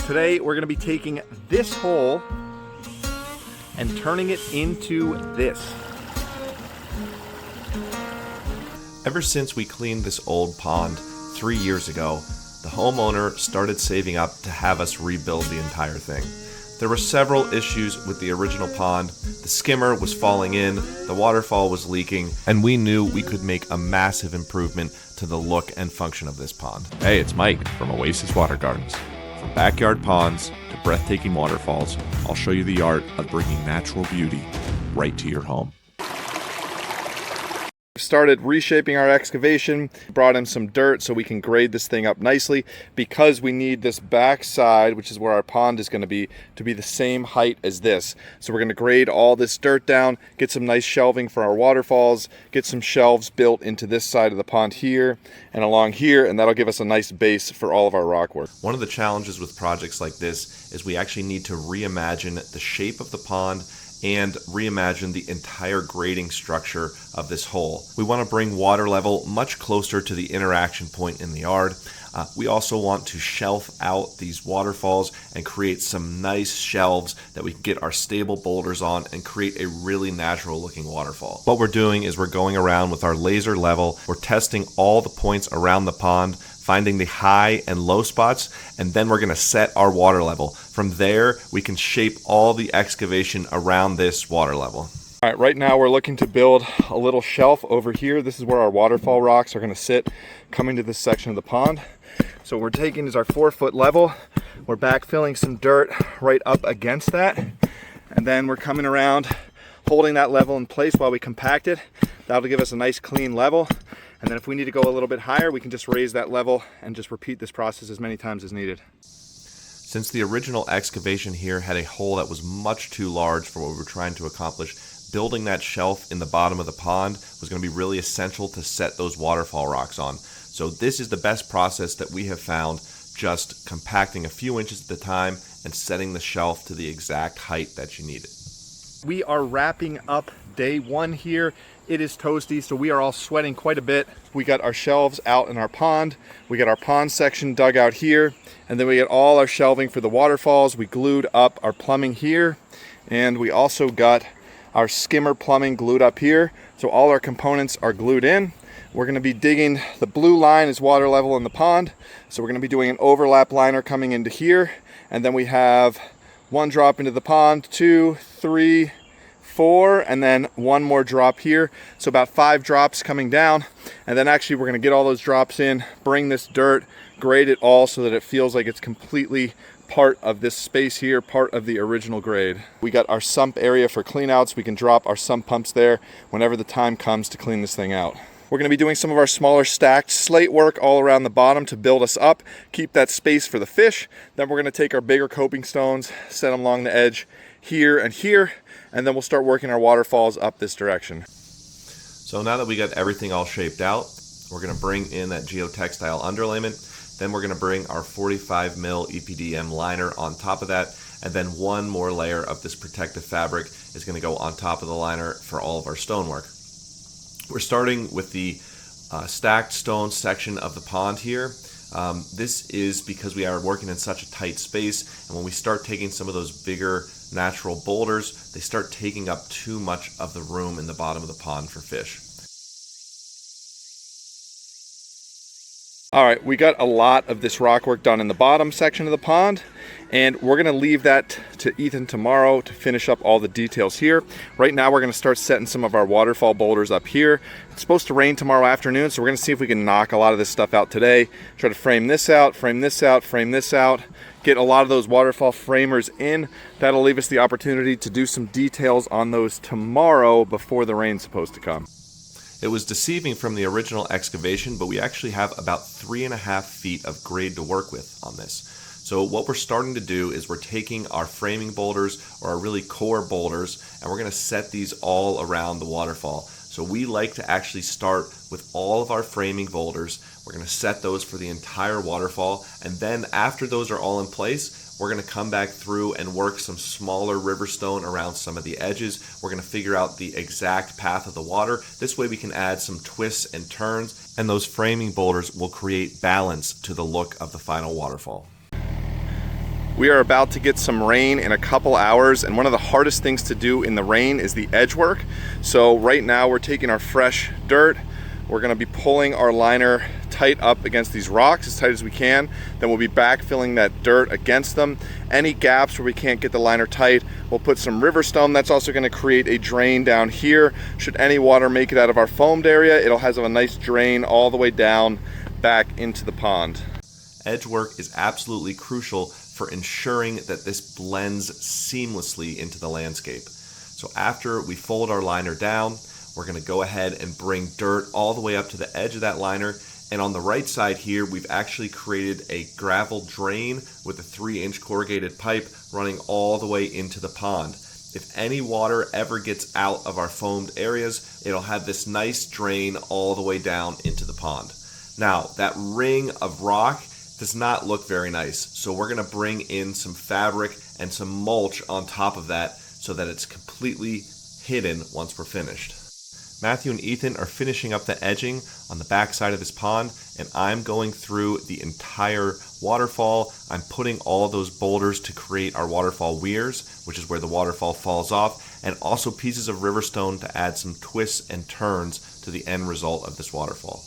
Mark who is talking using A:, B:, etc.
A: Today we're going to be taking this hole and turning it into this.
B: Ever since we cleaned this old pond 3 years ago, the homeowner started saving up to have us rebuild the entire thing. There were several issues with the original pond. The skimmer was falling in, the waterfall was leaking, and we knew we could make a massive improvement to the look and function of this pond.
C: Hey, it's Mike from Oasis Water Gardens. From backyard ponds to breathtaking waterfalls, I'll show you the art of bringing natural beauty right to your home.
A: Started reshaping our excavation, brought in some dirt so we can grade this thing up nicely because we need this back side, which is where our pond is going to be the same height as this. So we're going to grade all this dirt down, get some nice shelving for our waterfalls, get some shelves built into this side of the pond here and along here, and that'll give us a nice base for all of our rock work.
B: One of the challenges with projects like this is we actually need to reimagine the shape of the pond and reimagine the entire grading structure of this hole. We want to bring water level much closer to the interaction point in the yard. We also want to shelf out these waterfalls and create some nice shelves that we can get our stable boulders on and create a really natural looking waterfall. What we're doing is we're going around with our laser level, we're testing all the points around the pond, finding the high and low spots, and then we're going to set our water level. From there, we can shape all the excavation around this water level.
A: All right, right now we're looking to build a little shelf over here. This is where our waterfall rocks are going to sit, coming to this section of the pond. So what we're taking is our 4-foot level. We're backfilling some dirt right up against that, and then we're coming around, holding that level in place while we compact it. That'll give us a nice clean level. And then if we need to go a little bit higher, we can just raise that level and just repeat this process as many times as needed.
B: Since the original excavation here had a hole that was much too large for what we were trying to accomplish, building that shelf in the bottom of the pond was going to be really essential to set those waterfall rocks on. So this is the best process that we have found, just compacting a few inches at a time and setting the shelf to the exact height that you need it.
A: We are wrapping up day one here. It is toasty, so we are all sweating quite a bit. We got our shelves out in our pond. We got our pond section dug out here, and then we get all our shelving for the waterfalls. We glued up our plumbing here, and we also got our skimmer plumbing glued up here. So all our components are glued in. We're going to be digging, the blue line is water level in the pond, so we're going to be doing an overlap liner coming into here, and then we have 1 drop into the pond, 2, 3, 4, and then 1 more drop here. So about 5 drops coming down, and then actually we're going to get all those drops in, bring this dirt, grade it all so that it feels like it's completely part of this space here, part of the original grade. We got our sump area for cleanouts. We can drop our sump pumps there whenever the time comes to clean this thing out. We're going to be doing some of our smaller stacked slate work all around the bottom to build us up, keep that space for the fish. Then we're going to take our bigger coping stones, set them along the edge here and here, and then we'll start working our waterfalls up this direction.
B: So now that we got everything all shaped out, we're going to bring in that geotextile underlayment. Then we're going to bring our 45 mil EPDM liner on top of that, and then 1 more layer of this protective fabric is going to go on top of the liner for all of our stonework. We're starting with the stacked stone section of the pond here. This is because we are working in such a tight space, and when we start taking some of those bigger natural boulders, they start taking up too much of the room in the bottom of the pond for fish.
A: All right, we got a lot of this rock work done in the bottom section of the pond, and we're gonna leave that to Ethan tomorrow to finish up all the details here. Right now we're gonna start setting some of our waterfall boulders up here. It's supposed to rain tomorrow afternoon, so we're gonna see if we can knock a lot of this stuff out today. Try to frame this out, frame this out, frame this out, get a lot of those waterfall framers in. That'll leave us the opportunity to do some details on those tomorrow before the rain's supposed to come.
B: It was deceiving from the original excavation, but we actually have about 3.5 feet of grade to work with on this. So what we're starting to do is we're taking our framing boulders, or our really core boulders, and we're going to set these all around the waterfall. So we like to actually start with all of our framing boulders. We're going to set those for the entire waterfall, and then after those are all in place, we're going to come back through and work some smaller river stone around some of the edges. We're going to figure out the exact path of the water. This way we can add some twists and turns, and those framing boulders will create balance to the look of the final waterfall.
A: We are about to get some rain in a couple hours, and one of the hardest things to do in the rain is the edge work. So right now we're taking our fresh dirt, we're gonna be pulling our liner tight up against these rocks as tight as we can. Then we'll be backfilling that dirt against them. Any gaps where we can't get the liner tight, we'll put some river stone. That's also gonna create a drain down here. Should any water make it out of our foamed area, it'll have a nice drain all the way down back into the pond.
B: Edge work is absolutely crucial for ensuring that this blends seamlessly into the landscape. So after we fold our liner down, we're going to go ahead and bring dirt all the way up to the edge of that liner. And on the right side here, we've actually created a gravel drain with a 3-inch corrugated pipe running all the way into the pond. If any water ever gets out of our foamed areas, it'll have this nice drain all the way down into the pond. Now, that ring of rock does not look very nice, so we're going to bring in some fabric and some mulch on top of that so that it's completely hidden once we're finished. Matthew and Ethan are finishing up the edging on the back side of this pond, and I'm going through the entire waterfall. I'm putting all those boulders to create our waterfall weirs, which is where the waterfall falls off, and also pieces of river stone to add some twists and turns to the end result of this waterfall.